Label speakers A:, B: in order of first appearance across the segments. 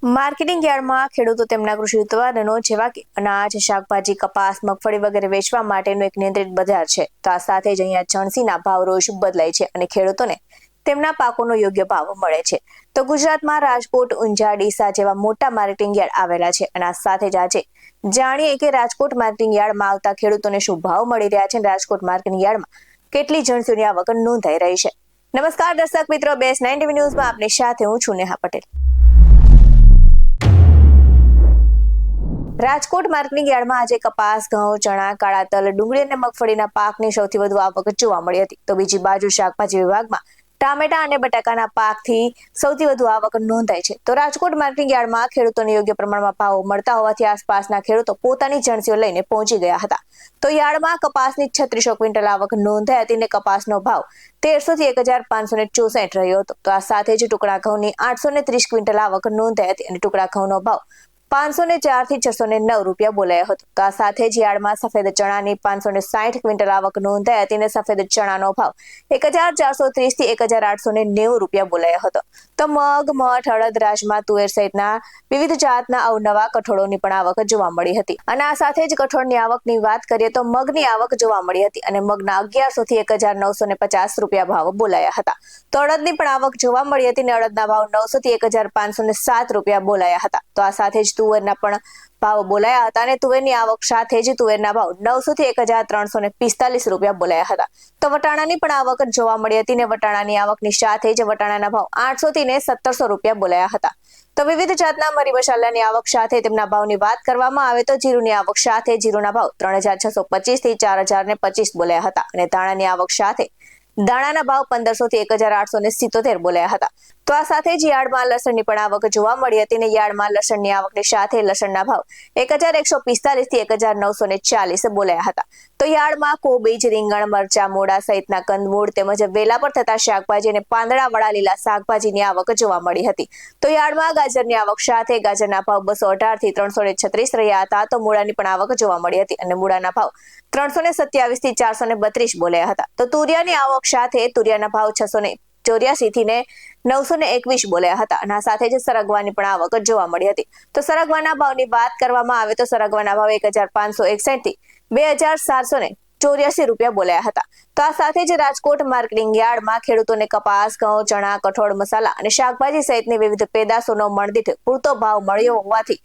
A: Marketing યાર્ડમાં ખેડૂતો તેમના કૃષિ ઉત્પાદનો જેવા કે અનાજ, શાકભાજી, કપાસ, મગફળી વગેરે વેચવા માટેનું એક નિયંત્રિત બજાર છે. તો આ સાથે જ અહીંયા ચણસીના ભાવ રોજ બદલાય છે અને ખેડૂતોને તેમના પાકોનો યોગ્ય ભાવ મળે છે. તો ગુજરાતમાં રાજકોટ, ઊંઝા, ડીસા જેવા મોટા માર્કેટિંગ યાર્ડ આવેલા છે અને આ સાથે જ આજે જાણીએ કે રાજકોટ માર્કેટિંગ યાર્ડમાં આવતા ખેડૂતોને શું ભાવ મળી રહ્યા છે અને રાજકોટ માર્કેટિંગ યાર્ડમાં કેટલી જણસીની આવક નોંધાઈ રહી છે. નમસ્કાર દર્શક મિત્રો, બેસ્ટ 9 ટીવી ન્યૂઝમાં આપની સાથે હું છું નેહા પટેલ. રાજકોટ માર્કેટિંગ યાર્ડમાં આજે કપાસ, ઘઉં, ચણા, કાળા તલ, ડુંગળી અને મગફળીના પાકની સૌથી વધુ આવક જોવા મળી હતી. તો બીજી બાજુ શાકભાજી વિભાગમાં ટામેટા અને બટાકાના પાકથી સૌથી વધુ આવક નોંધાઈ છે. તો રાજકોટ માર્કેટિંગ યાર્ડમાં ખેડૂતોને યોગ્ય પ્રમાણમાં ભાવ મળતા હોવાથી આસપાસના ખેડૂતો પોતાની જણસીઓ લઈને પહોંચી ગયા હતા. તો યાર્ડમાં કપાસની 3600 ક્વિન્ટલ આવક નોંધાઈ હતી અને કપાસનો ભાવ 1300 થી 1564 રહ્યો હતો. તો આ સાથે જ ટુકડા ઘઉંની 830 ક્વિન્ટલ આવક નોંધાઈ હતી અને ટુકડા ઘઉંનો ભાવ 504 થી 609 રૂપિયા બોલાયો હતો. તો આ સાથે જ યાર્ડમાં સફેદ ચણાની 560 ક્વિન્ટલ આવક નોંધાઈ હતી અને સફેદ ચણાનો ભાવ 1430 થી 1890 રૂપિયા બોલાયો હતો. તો મગ, મઠ, અડદ, રાજમા, તુવેર સહિતના વિવિધ જાતના અવનવા કઠોળોની પણ આવક જોવા મળી હતી. અને આ સાથે જ કઠોળની આવકની વાત કરીએ તો મગની આવક જોવા મળી હતી અને મગના 1100 થી 1950 રૂપિયા ભાવ બોલાયા હતા. તો અડદની પણ આવક જોવા મળી હતી અને અડદના ભાવ 900 થી 1507 રૂપિયા બોલાયા હતા. તો આ સાથે જ તુવેરના પણ ભાવ બોલાયા હતા અને તુવેરની આવક સાથે જ તુવેરના ભાવ 900 થી 1345 રૂપિયા બોલાયા હતા. તો વટાણાની પણ આવક જોવા મળી હતી અને વટાણાની આવકની સાથે જ વટાણાના ભાવ 800 થી 1700 રૂપિયા બોલાયા હતા. તો વિવિધ જાતના મરી મસાલાની આવક સાથે તેમના ભાવની વાત કરવામાં આવે તો જીરુની આવક સાથે જીરુના ભાવ 3625 થી 4025 બોલાયા હતા અને ધાણાની આવક સાથે દાણાના ભાવ 1500 થી 1877 બોલાયા હતા. તો આ સાથે જ યાર્ડમાં લસણની પણ આવક જોવા મળી હતી અને યાર્ડમાં લસણની આવકની સાથે લસણના ભાવ 1145 થી 1940 બોલાયા હતા. તો યાર્ડમાં કોબીજ, રીંગણ, મરચા, મોડા સહિતના કંદમૂળ તેમજ વેલા પર થતા શાકભાજી અને પાંદડાવાળા લીલા શાકભાજીની આવક જોવા મળી હતી. તો યાર્ડમાં ગાજરની આવક સાથે ગાજરના ભાવ 218 થી 336 રહ્યા હતા. તો મૂળાની પણ આવક જોવા મળી હતી અને મૂળાના ભાવ 327 થી 432 બોલાયા હતા. તો તુરિયાની આવક સાથે તુરિયાના ભાવ 684 થી 921 બોલાયા હતા અને આ સાથે જ સરગવાની પણ આવક જોવા મળી હતી. તો સરગવાના ભાવની વાત કરવામાં આવે તો સરગવાના ભાવ 1561 થી 2784 રૂપિયા બોલાયા હતા. તો આ સાથે જ રાજકોટ માર્કેટિંગ યાર્ડમાં ખેડૂતોને કપાસ, ઘઉં, ચણા, કઠોળ, મસાલા અને શાકભાજી સહિતની વિવિધ પેદાશોનો મણદીઠ પૂરતો ભાવ મળ્યો હોવાથી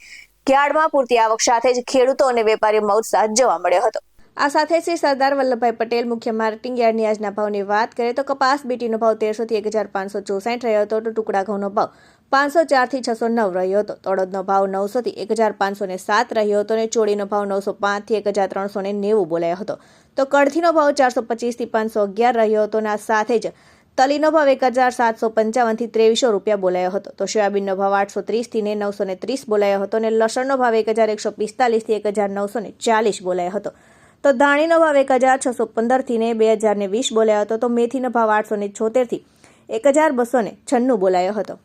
A: યાર્ડમાં પૂરતી આવક સાથે જ ખેડૂતો અને વેપારીઓમાં ઉત્સાહ જોવા મળ્યો હતો. આ સાથે શ્રી સરદાર વલ્લભભાઈ પટેલ મુખ્ય માર્કેટિંગ યાર્ડની આજના ભાવની વાત કરીએ તો કપાસ બીટીનો ભાવ 1300 થી 1564 રહ્યો હતો. તો ટુકડા ઘઉંનો ભાવ 504 થી 609 રહ્યો હતો. તો અડદનો ભાવ 900 થી 1507 રહ્યો હતો અને ચોળીનો ભાવ 905 થી 1390 બોલાયો હતો. તો કળથીનો ભાવ 425 થી 511 રહ્યો હતો અને આ સાથે જ તલીનો ભાવ 1755 થી 2300 રૂપિયા બોલાયો હતો. તો સોયાબીનનો ભાવ 830 થી 930 બોલાયો હતો અને લસણનો ભાવ 1145 થી 1940 બોલાયો હતો. તો ધાણીનો ભાવ 1615 થી 2020 બોલાયો હતો. તો મેથીનો ભાવ 876 થી 1296 બોલાયો હતો.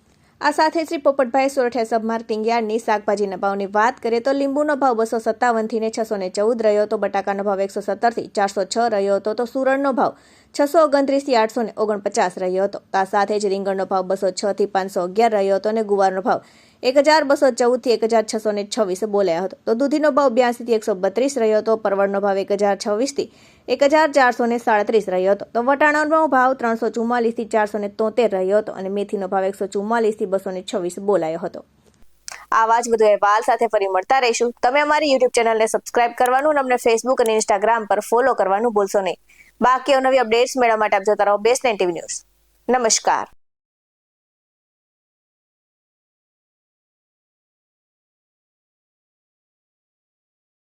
A: આ સાથે શ્રી પોપટભાઈ સોરઠિયા સબ માર્કેટિંગ યાર્ડની શાકભાજીના ભાવની વાત કરીએ તો લીંબુનો ભાવ 257 થી 614 રહ્યો હતો. બટાકાનો ભાવ 117 થી 406 રહ્યો હતો. તો સુરણનો ભાવ 629 થી 849 રહ્યો હતો. આ સાથે જ રીંગણનો ભાવ 206 થી 511 રહ્યો હતો અને ગુવારનો ભાવ 1214 થી 1626 બોલાયો હતો. તો દૂધીનો ભાવ 82 થી 132 રહ્યો હતો. પરવળનો ભાવ 1026 થી 1437 રહ્યો હતો. તો વટાણાનો ભાવ 344 થી 473 રહ્યો હતો અને મેથીનો ભાવ 144 થી 226 બોલાયો હતો. આવા જ વધુ અહેવાલ સાથે ફરી મળતા રહીશું. તમે અમારી YouTube ચેનલને સબસ્ક્રાઇબ કરવાનું અને અમને Facebook અને Instagram પર ફોલો કરવાનું ભૂલશો નહીં. બાકી નવી અપડેટ્સ મેળવવા માટે આપ જોતા રહો બેસ્ટ 9 ટીવી ન્યૂઝ. નમસ્કાર.